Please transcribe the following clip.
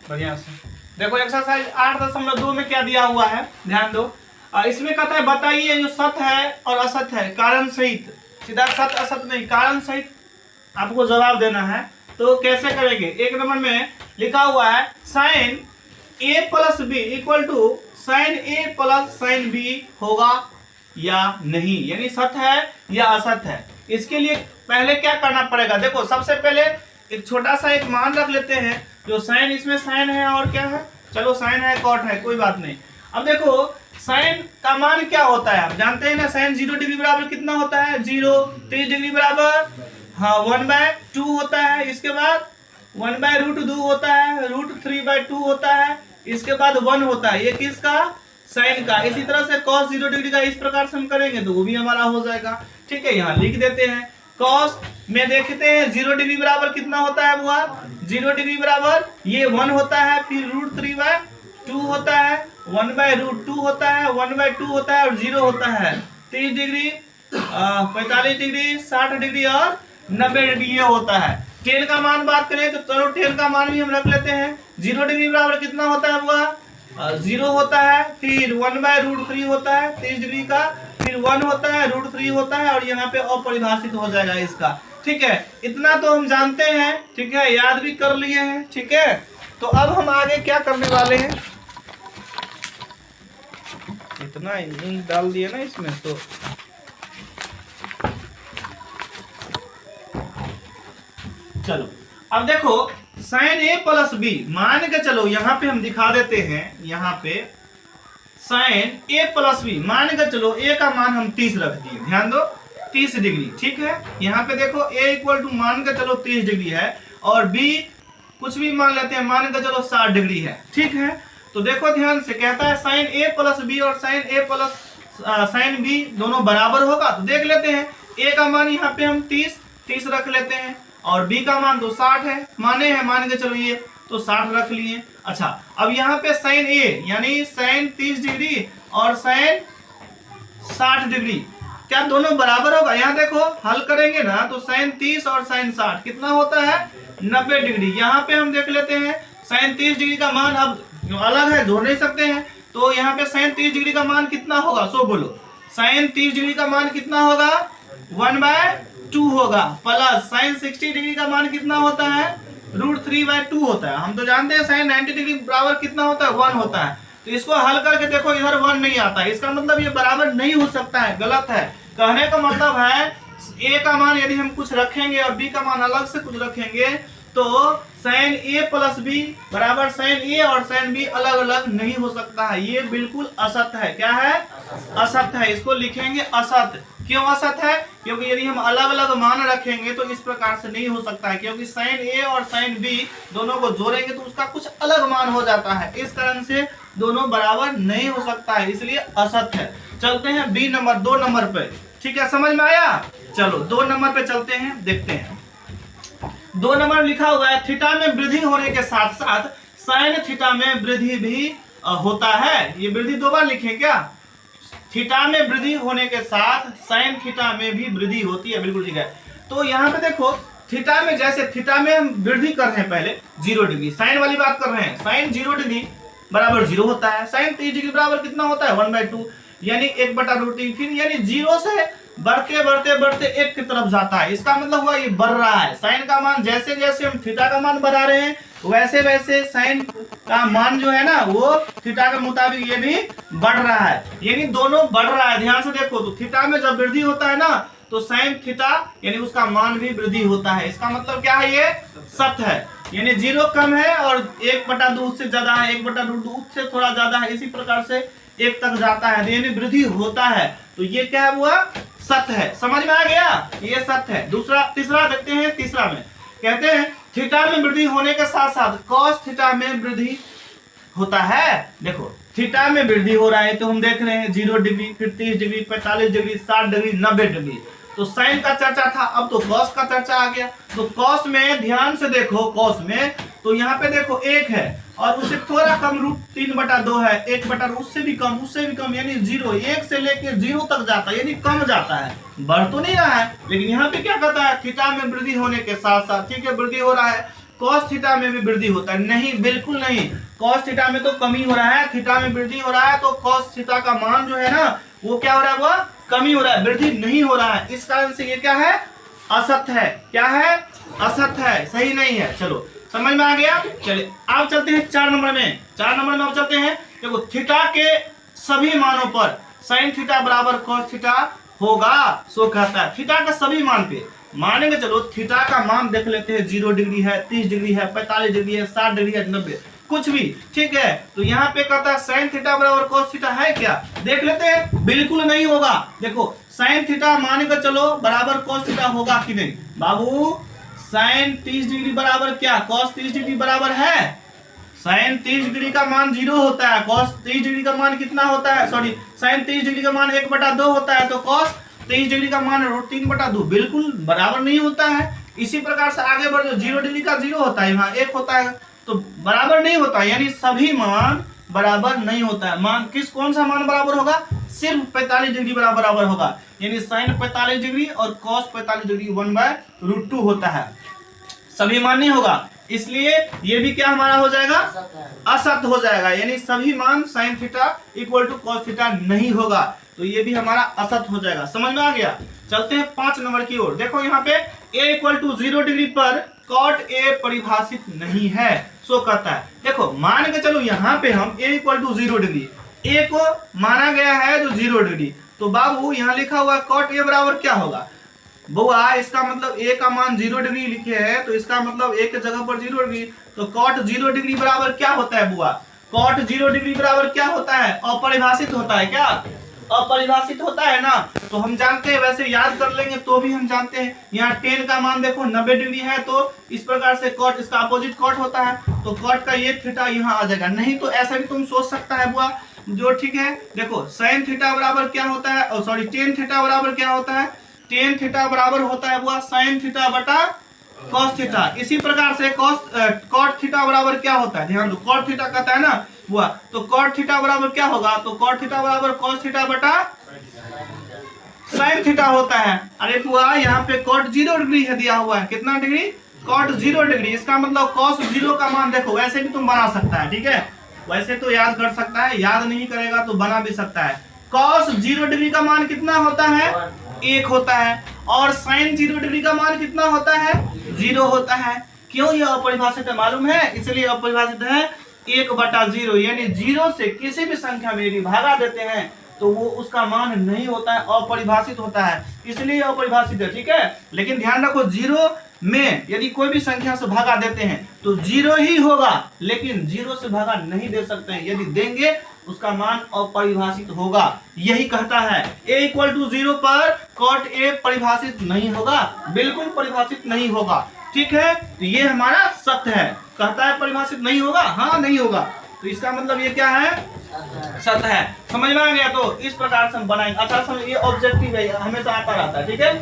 बढ़िया से देखो एक्सरसाइज 8.2 में क्या दिया हुआ है, ध्यान दो। इसमें कहता है बताइए जो सत्य है और असत्य है कारण सहित, सीधा सत्य असत्य नहीं, कारण सहित आपको जवाब देना है। तो कैसे करेंगे, एक नंबर में लिखा हुआ है sine A plus B equal to sine A plus sine B होगा या नहीं, यानी सत्य है या असत्य है। इसके लिए पहले क्या करना पड़ेगा, देखो सबसे पहले एक छोटा सा एक मान रख लेते हैं, जो साइन, इसमें साइन है और क्या है, चलो साइन है कॉट है कोई बात नहीं। अब देखो साइन का मान क्या होता है, आप जानते हैं ना, साइन 0 डिग्री बराबर कितना होता है, 0। 30 डिग्री बराबर हाँ 1/2 होता है, इसके बाद 1/√2 होता है, √3/2 होता है, इसके बाद 1 होता है, ये किसका, साइन का। इसी तरह से cos 0 डिग्री का इस प्रकार से हम करेंगे तो वो भी हमारा हो जाएगा। ठीक है, यहाँ लिख देते हैं cos में देखते हैं 0 डिग्री बराबर कितना होता है बुआ, 0 डिग्री बराबर ये 1 होता है, फिर √3/2 होता है, 1/√2 होता है, 1/2 होता है और 0 होता है। 30 डिग्री 45 डिग्री 60 डिग्री और 90 डिग्री ये होता है। टेन का मान बात करें तो चलो टेन का मान भी हम रख लेते हैं। 0 डिग्री बराबर कितना होता है बुआ, 0 होता है, फिर 1/√3 होता है 30 डिग्री का, फिर 1 होता है, √3 होता है और यहाँ पे अपरिभाषित हो जाएगा इसका। ठीक है, इतना तो हम जानते हैं, ठीक है, याद भी कर लिए हैं। ठीक है, तो अब हम आगे क्या करने वाले हैं, इतना इंक डाल दिए ना इसमें, तो चलो अब देखो साइन ए प्लस बी मान के चलो, यहाँ पे हम दिखा देते हैं, यहाँ पे साइन ए प्लस बी मान के चलो, ए का मान हम 30 रख दिए, ध्यान दो 30 डिग्री। ठीक है, यहाँ पे देखो ए इक्वल टू मान के चलो 30 डिग्री है और बी कुछ भी मान लेते हैं, मान के चलो 60 डिग्री है। ठीक है, तो देखो ध्यान से कहता है साइन ए प्लस बी और sign A plus sine B दोनों बराबर होगा, तो देख लेते हैं ए का मान यहाँ पे हम 30 रख लेते हैं और बी का मान तो 60 है, माने हैं मान के चलो ये, तो 60 रख लिए। अच्छा, अब यहाँ पे साइन ए यानी साइन 30 डिग्री और साइन 60 डिग्री क्या दोनों बराबर होगा, यहाँ देखो हल करेंगे ना तो साइन 30 और साइन 60 कितना होता है 90 डिग्री। यहाँ पे हम देख लेते हैं साइन 30 डिग्री का मान अब अलग है, जोड़ नहीं सकते हैं, तो यहाँ पे साइन 30 डिग्री का मान कितना होगा, सो बोलो साइन 30 डिग्री का मान कितना होगा 1/2 होगा, प्लस साइन 60 डिग्री का मान कितना होता है √3/2 होता है। हम तो जानते हैं साइन 90 डिग्री बराबर कितना होता है 1 होता है, तो इसको हल करके देखो इधर 1 नहीं आता है, इसका मतलब ये बराबर नहीं हो सकता है, गलत है। कहने का मतलब है ए का मान यदि हम कुछ रखेंगे और बी का मान अलग से कुछ रखेंगे तो साइन ए प्लस बी बराबर साइन ए और साइन बी अलग अलग नहीं हो सकता है, ये बिल्कुल असत्य है। क्या है, असत्य है, इसको लिखेंगे असत्य। क्यों असत्य है, क्योंकि यदि हम अलग अलग मान रखेंगे तो इस प्रकार से नहीं हो सकता है, क्योंकि साइन ए और साइन बी दोनों को जोड़ेंगे तो उसका कुछ अलग मान हो जाता है, इस कारण से दोनों बराबर नहीं हो सकता है, इसलिए असत्य है। चलते हैं बी नंबर 2 नंबर पे। ठीक है, समझ में आया, चलो 2 नंबर पे चलते हैं, देखते हैं 2 नंबर लिखा हुआ है थीटा में वृद्धि होने के साथ साथ साइन थीटा में वृद्धि भी होता है। ये वृद्धि 2 बार लिखें क्या, थीटा में वृद्धि होने के साथ साइन थीटा में भी वृद्धि होती है, बिल्कुल ठीक है। तो यहाँ पे देखो थीटा में, जैसे थीटा में हम वृद्धि कर रहे हैं पहले 0 डिग्री, साइन वाली बात कर रहे हैं, साइन 0 डिग्री बराबर 0 होता है, साइन 30 डिग्री बराबर कितना होता है 1/2 यानी 1/√3, फिर यानी 0 से बढ़ते बढ़ते बढ़ते 1 की तरफ जाता है, इसका मतलब हुआ ये बढ़ रहा है। साइन का मान जैसे जैसे हम थीटा का मान बढ़ा रहे हैं वैसे वैसे साइन का मान जो है ना वो थीटा के मुताबिक ये भी बढ़ रहा है, यानी दोनों बढ़ रहा है। ध्यान से देखो तो थीटा में जब वृद्धि होता है ना तो साइन थीटा यानी उसका मान भी वृद्धि होता है, इसका मतलब क्या है, ये सत्य है, यानी 0 कम है और 1/2 उससे ज्यादा है, 1/√2 उससे थोड़ा ज्यादा है, इसी प्रकार से 1 तक जाता है, यानी वृद्धि होता है, तो ये क्या हुआ, सत्य है। समझ में आ गया, ये सत्य है। दूसरा तीसरा देखते हैं, तीसरा में कहते हैं थीटा में वृद्धि होने के साथ साथ कॉस थीटा में वृद्धि होता है। देखो थीटा में वृद्धि हो रहा है तो हम देख रहे हैं 0 डिग्री, फिर 30 डिग्री, 45 डिग्री, 60 डिग्री, 90 डिग्री, तो साइन का चर्चा था, अब तो कॉस का चर्चा आ गया। तो कॉस में ध्यान से देखो, कॉस में तो यहाँ पे देखो 1 है और उससे थोड़ा कम √3/2 है, 1 उससे भी कम यानी 0, 1 से लेकर 0 तक जाता है, यानी कम जाता है, बढ़ तो नहीं रहा है। लेकिन यहाँ पे क्या कहता है, थीटा में वृद्धि होने के साथ साथ, ठीक है वृद्धि हो रहा है, cos थीटा में भी वृद्धि होता है? नहीं, बिल्कुल नहीं। cos थीटा में तो कमी हो रहा है, थीटा में वृद्धि हो रहा है, तो cos थीटा का मान जो है ना वो क्या हो रहा है, वो कमी हो रहा है, वृद्धि नहीं हो रहा है। इस कारण से ये क्या है, असत्य है। क्या है, असत्य है, सही नहीं है। चलो समझ में आ गया। चलिए अब चलते हैं 4 नंबर में। 4 नंबर में अब चलते हैं। देखो थीटा के सभी मानों पर sin थीटा बराबर cos थीटा होगा, सो कहता है। थीटा का सभी मान पे मानेंगे, चलो थीटा का मान देख लेते हैं, 0 डिग्री है, 30 डिग्री है, 45 डिग्री है, 60 डिग्री है, 90, कुछ भी ठीक है। तो यहाँ पे कहता है sin थीटा बराबर cos थीटा है क्या, देख लेते हैं। बिल्कुल नहीं होगा। देखो sin थीटा मानेंगे चलो बराबर cos थीटा होगा कि नहीं बाबू। sin 30 डिग्री बराबर क्या, cos 30 डिग्री बराबर है। sin 30 डिग्री का मान 0 होता है, cos 30 डिग्री का मान कितना होता है, सॉरी sin 30 डिग्री का मान 1/2 होता है, तो cos 23 डिग्री का मान √3/2 बिल्कुल बराबर नहीं होता है। इसी प्रकार से आगे बढ़, 0 डिग्री का 0 होता है, यहाँ 1 होता है, तो बराबर नहीं होता है, यानी सभी मान बराबर नहीं होता है। मान कौन सा मान बराबर होगा, सिर्फ 45 डिग्री बराबर होगा, यानी sin 45 डिग्री और cos 45 डिग्री 1/√2 होता है, सभी मान नहीं होगा। इसलिए ये भी क्या हमारा हो जाएगा, असत्य हो जाएगा, यानी सभी मान sin theta equal to cos theta नहीं होगा, तो ये भी हमारा असत्य हो जाएगा। समझ में आ गया। चलते हैं 5 नंबर की ओर। देखो यहाँ पे a इक्वल टू 0 डिग्री पर cot a परिभाषित नहीं है, सो कहता है। देखो मान के चलो यहाँ पे हम a equal to 0 degree, a को माना गया है जो 0 डिग्री, तो बाबू यहाँ लिखा हुआ cot a बराबर क्या होगा बुआ, इसका मतलब a का मान 0 डिग्री लिखे हैं, तो इसका मतलब a के जगह पर 0 डिग्री, तो cot 0 डिग्री बराबर क्या होता है बुआ, cot 0 डिग्री बराबर क्या होता है, अपरिभाषित होता है। क्या अपरिभाषित होता है ना, तो हम जानते हैं, वैसे याद कर लेंगे तो भी हम जानते हैं। यहाँ tan का मान देखो 90 डिग्री है, तो इस प्रकार से cot इसका अपोजिट cot होता है, तो cot का ये थीटा यहाँ आ जाएगा। नहीं तो ऐसा भी तुम सोच सकता है बुआ, जो ठीक है। देखो sin थीटा बराबर क्या होता है, सॉरी tan थीटा बराबर क्या होता है, tan थीटा बराबर होता है बुआ sin थीटा बटा cos थीटा। इसी प्रकार से cot थीटा बराबर क्या होता है, ध्यान दो, cot थीटा कहता है ना बुआ, तो cot थीटा बराबर क्या होगा, तो cot थीटा बराबर cos थीटा बटा sin थीटा होता है। अरे बुआ यहाँ पे cot 0 डिग्री है दिया हुआ है, कितना डिग्री, cot 0 डिग्री, इसका मतलब cos 0 का मान देखो, वैसे भी तुम बना सकता है, ठीक है, वैसे तो याद कर सकता है, याद नहीं करेगा तो बना भी सकता है। cos 0 डिग्री का मान कितना होता है, 1 होता है, और sin 0 डिग्री का मान कितना होता है, 0 होता है। क्यों, ये अपरिभाषित है मालूम है, इसलिए अपरिभाषित है। 1/0 यानी 0 से किसी भी संख्या में यदि भागा देते हैं तो वो उसका मान नहीं होता है, अपरिभाषित होता है, इसलिए अपरिभाषित है, ठीक है। लेकिन ध्यान रखो 0 में यदि कोई भी संख्या से भागा देते हैं तो 0 ही होगा, लेकिन 0 से भागा नहीं दे सकते हैं, यदि देंगे उसका मान अपरिभाषित होगा। यही कहता है a इक्वल टू 0 पर cot a परिभाषित नहीं होगा, बिल्कुल परिभाषित नहीं होगा, ठीक है। तो ये हमारा सत्य है, कहता है परिभाषित नहीं होगा, हाँ नहीं होगा, तो इसका मतलब ये क्या है, सत्य है। समझ में आ गया। तो इस प्रकार से हम बनाएंगे। अच्छा समझ, ये ऑब्जेक्टिव है, हमेशा आता रहता है, ठीक है।